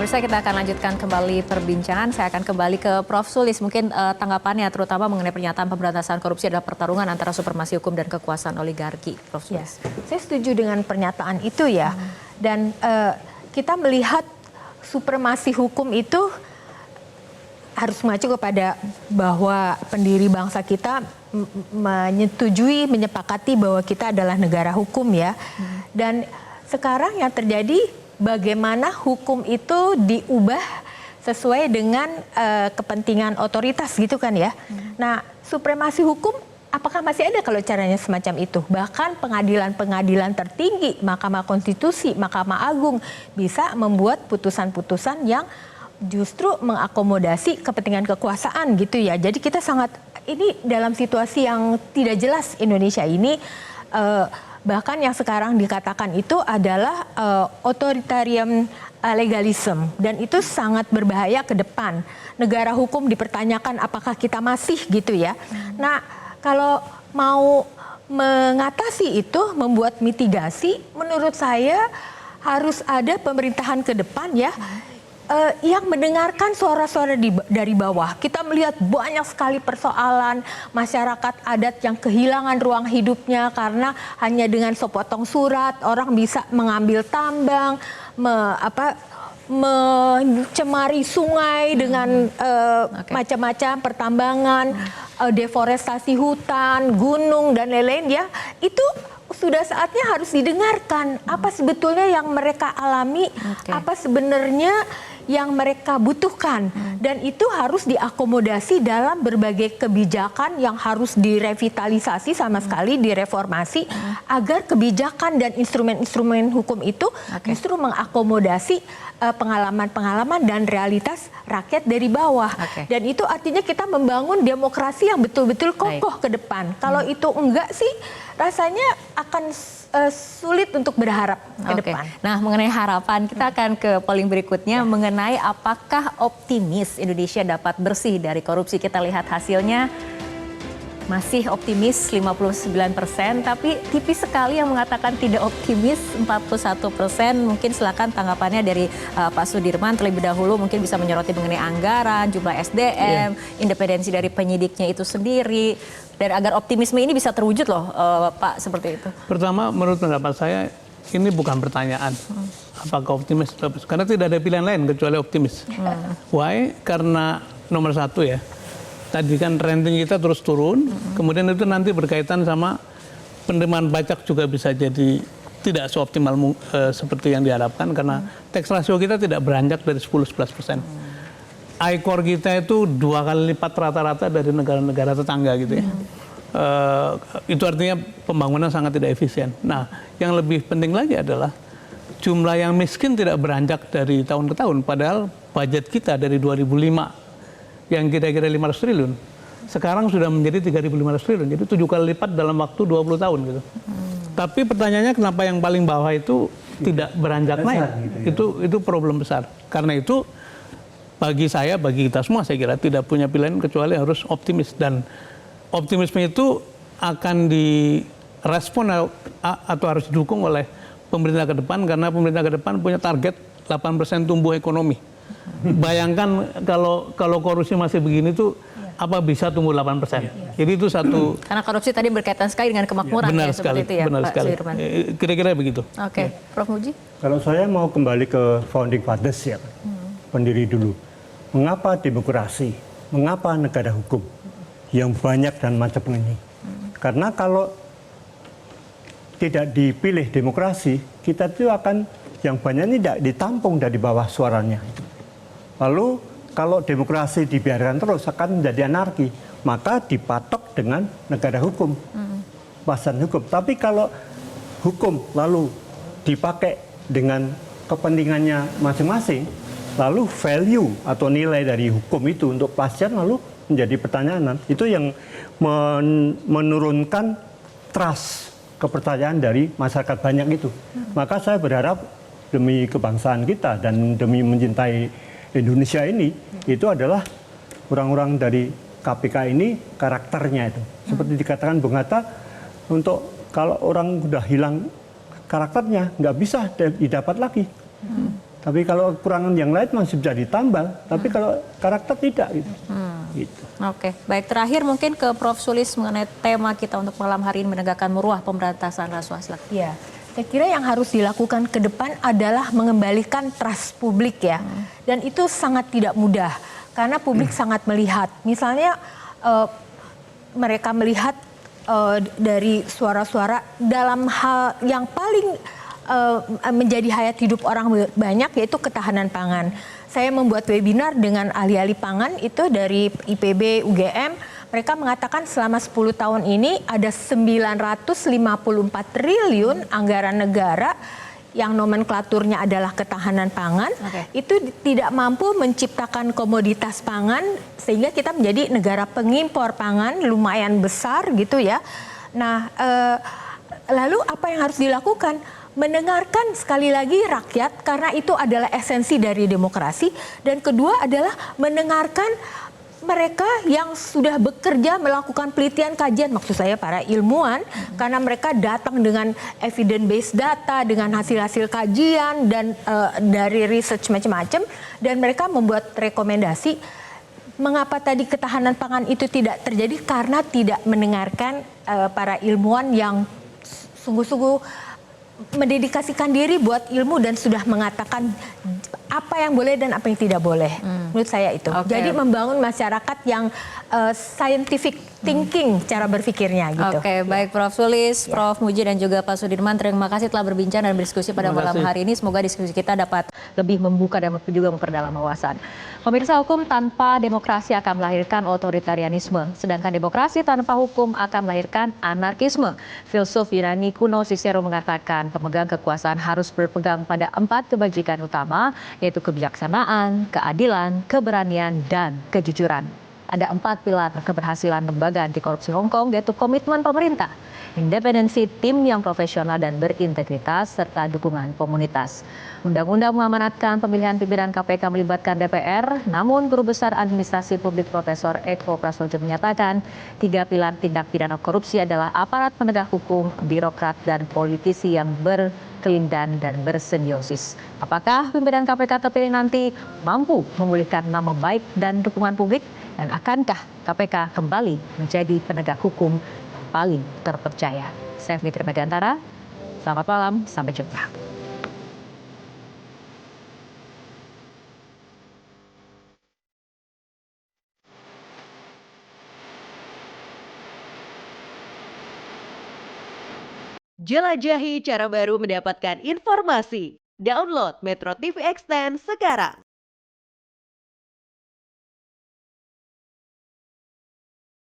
Pemirsa, kita akan lanjutkan kembali perbincangan. Saya akan kembali ke Prof. Sulis. Mungkin tanggapannya terutama mengenai pernyataan pemberantasan korupsi adalah pertarungan antara supremasi hukum dan kekuasaan oligarki. Prof. Sulis. Ya, saya setuju dengan pernyataan itu ya. Dan kita melihat supremasi hukum itu harus mengacu kepada bahwa pendiri bangsa kita menyetujui, menyepakati bahwa kita adalah negara hukum ya. Dan sekarang yang terjadi bagaimana hukum itu diubah sesuai dengan kepentingan otoritas gitu kan ya. Nah, supremasi hukum apakah masih ada kalau caranya semacam itu? Bahkan pengadilan-pengadilan tertinggi, Mahkamah Konstitusi, Mahkamah Agung bisa membuat putusan-putusan yang justru mengakomodasi kepentingan kekuasaan gitu ya. Jadi kita ini dalam situasi yang tidak jelas Indonesia ini. Bahkan yang sekarang dikatakan itu adalah authoritarian legalism, dan itu sangat berbahaya ke depan. Negara hukum dipertanyakan apakah kita masih gitu ya. Nah, kalau mau mengatasi itu, membuat mitigasi, menurut saya harus ada pemerintahan ke depan ya. Yang mendengarkan suara-suara dari bawah. Kita melihat banyak sekali persoalan masyarakat adat yang kehilangan ruang hidupnya karena hanya dengan sepotong surat orang bisa mengambil tambang, mencemari sungai dengan macam-macam pertambangan, deforestasi hutan, gunung dan lain-lain ya. Itu sudah saatnya harus didengarkan apa sebetulnya yang mereka alami, apa sebenarnya yang mereka butuhkan, dan itu harus diakomodasi dalam berbagai kebijakan yang harus direvitalisasi sama sekali, direformasi agar kebijakan dan instrumen-instrumen hukum itu justru mengakomodasi pengalaman-pengalaman dan realitas rakyat dari bawah. Dan itu artinya kita membangun demokrasi yang betul-betul kokoh ke depan. Kalau itu enggak sih rasanya akan sulit untuk berharap ke depan. Nah, mengenai harapan, kita akan ke polling berikutnya mengenai apakah optimis Indonesia dapat bersih dari korupsi. Kita lihat hasilnya masih optimis 59%, tapi tipis sekali yang mengatakan tidak optimis 41%. Mungkin silakan tanggapannya dari Pak Sudirman terlebih dahulu, mungkin bisa menyoroti mengenai anggaran, jumlah SDM, independensi dari penyidiknya itu sendiri. Dan agar optimisme ini bisa terwujud loh, Pak, seperti itu. Pertama, menurut pendapat saya, ini bukan pertanyaan. Apakah optimis? Karena tidak ada pilihan lain kecuali optimis. Why? Karena nomor satu ya, tadi kan rating kita terus turun, kemudian itu nanti berkaitan sama penerimaan pajak juga bisa jadi tidak seoptimal seperti yang diharapkan, karena tax ratio kita tidak beranjak dari 10-11%. I-core kita itu 2 kali lipat rata-rata dari negara-negara tetangga gitu ya. Itu artinya pembangunan sangat tidak efisien. Nah, yang lebih penting lagi adalah jumlah yang miskin tidak beranjak dari tahun ke tahun. Padahal budget kita dari 2005 yang kira-kira 500 triliun, sekarang sudah menjadi 3.500 triliun. Jadi 7 kali lipat dalam waktu 20 tahun gitu. Tapi pertanyaannya kenapa yang paling bawah itu tidak beranjak naik? Itu problem besar. Karena itu bagi saya, bagi kita semua saya kira tidak punya pilihan kecuali harus optimis, dan optimisme itu akan direspon atau harus didukung oleh pemerintah ke depan, karena pemerintah ke depan punya target 8% tumbuh ekonomi. Bayangkan kalau korupsi masih begini tuh apa bisa tumbuh 8%. Jadi itu satu. Karena korupsi tadi berkaitan sekali dengan kemakmuran benar ya, sekali, seperti itu ya, benar Pak sekali. Sudirman. Kira-kira begitu. Oke, Prof. Muji. Kalau saya mau kembali ke founding fathers ya, pendiri dulu. Mengapa demokrasi? Mengapa negara hukum yang banyak dan macam ini? Karena kalau tidak dipilih demokrasi, kita itu akan yang banyak ini tidak ditampung dari bawah suaranya. Lalu kalau demokrasi dibiarkan terus akan menjadi anarki, maka dipatok dengan negara hukum, pasan hukum. Tapi kalau hukum lalu dipakai dengan kepentingannya masing-masing, lalu value atau nilai dari hukum itu untuk pasien lalu menjadi pertanyaan. Itu yang menurunkan trust, kepercayaan dari masyarakat banyak itu. Maka saya berharap demi kebangsaan kita dan demi mencintai Indonesia ini, itu adalah orang-orang dari KPK ini karakternya itu. Seperti dikatakan Bung Hatta, untuk kalau orang sudah hilang karakternya, nggak bisa didapat lagi. Tapi kalau kekurangan yang lain masih bisa ditambal, tapi kalau karakter tidak gitu. Gitu. Oke, baik, terakhir mungkin ke Prof. Sulis mengenai tema kita untuk malam hari ini, menegakkan marwah pemberantasan rasuah. Silakan. Ya, saya kira yang harus dilakukan ke depan adalah mengembalikan trust publik ya. Dan itu sangat tidak mudah karena publik sangat melihat. Misalnya mereka melihat dari suara-suara dalam hal yang paling menjadi hayat hidup orang banyak, yaitu ketahanan pangan. Saya membuat webinar dengan ahli-ahli pangan itu dari IPB, UGM. Mereka mengatakan selama 10 tahun ini ada 954 triliun anggaran negara yang nomenklaturnya adalah ketahanan pangan. Itu tidak mampu menciptakan komoditas pangan sehingga kita menjadi negara pengimpor pangan lumayan besar gitu ya. Nah, lalu apa yang harus dilakukan? Mendengarkan sekali lagi rakyat karena itu adalah esensi dari demokrasi, dan kedua adalah mendengarkan mereka yang sudah bekerja melakukan penelitian kajian, maksud saya para ilmuwan, karena mereka datang dengan evidence based data, dengan hasil-hasil kajian dan dari research macam-macam, dan mereka membuat rekomendasi. Mengapa tadi ketahanan pangan itu tidak terjadi? Karena tidak mendengarkan para ilmuwan yang sungguh-sungguh mendedikasikan diri buat ilmu dan sudah mengatakan apa yang boleh dan apa yang tidak boleh. Menurut saya itu. Jadi membangun masyarakat yang scientific thinking cara berpikirnya gitu. Oke, baik Prof. Sulis, Prof. Muji dan juga Pak Sudirman, terima kasih telah berbincang dan berdiskusi pada malam hari ini. Semoga diskusi kita dapat lebih membuka dan juga memperdalam wawasan. Pemirsa, hukum tanpa demokrasi akan melahirkan otoritarianisme, sedangkan demokrasi tanpa hukum akan melahirkan anarkisme. Filsuf Yunani kuno Cicero mengatakan pemegang kekuasaan harus berpegang pada 4 kebajikan utama, yaitu kebijaksanaan, keadilan, keberanian, dan kejujuran. Ada 4 pilar keberhasilan lembaga anti korupsi Hong Kong, yaitu komitmen pemerintah, independensi tim yang profesional dan berintegritas, serta dukungan komunitas. Undang-undang mengamanatkan pemilihan pimpinan KPK melibatkan DPR, namun Guru Besar Administrasi Publik Profesor Eko Prasojo menyatakan 3 pilar tindak pidana korupsi adalah aparat penegak hukum, birokrat, dan politisi yang berkelindan dan bersimbiosis. Apakah pimpinan KPK terpilih nanti mampu memulihkan nama baik dan dukungan publik? Dan akankah KPK kembali menjadi penegak hukum paling terpercaya? Saya Fitri Megantara, selamat malam, sampai jumpa. Jelajahi cara baru mendapatkan informasi. Download Metro TV Extend sekarang.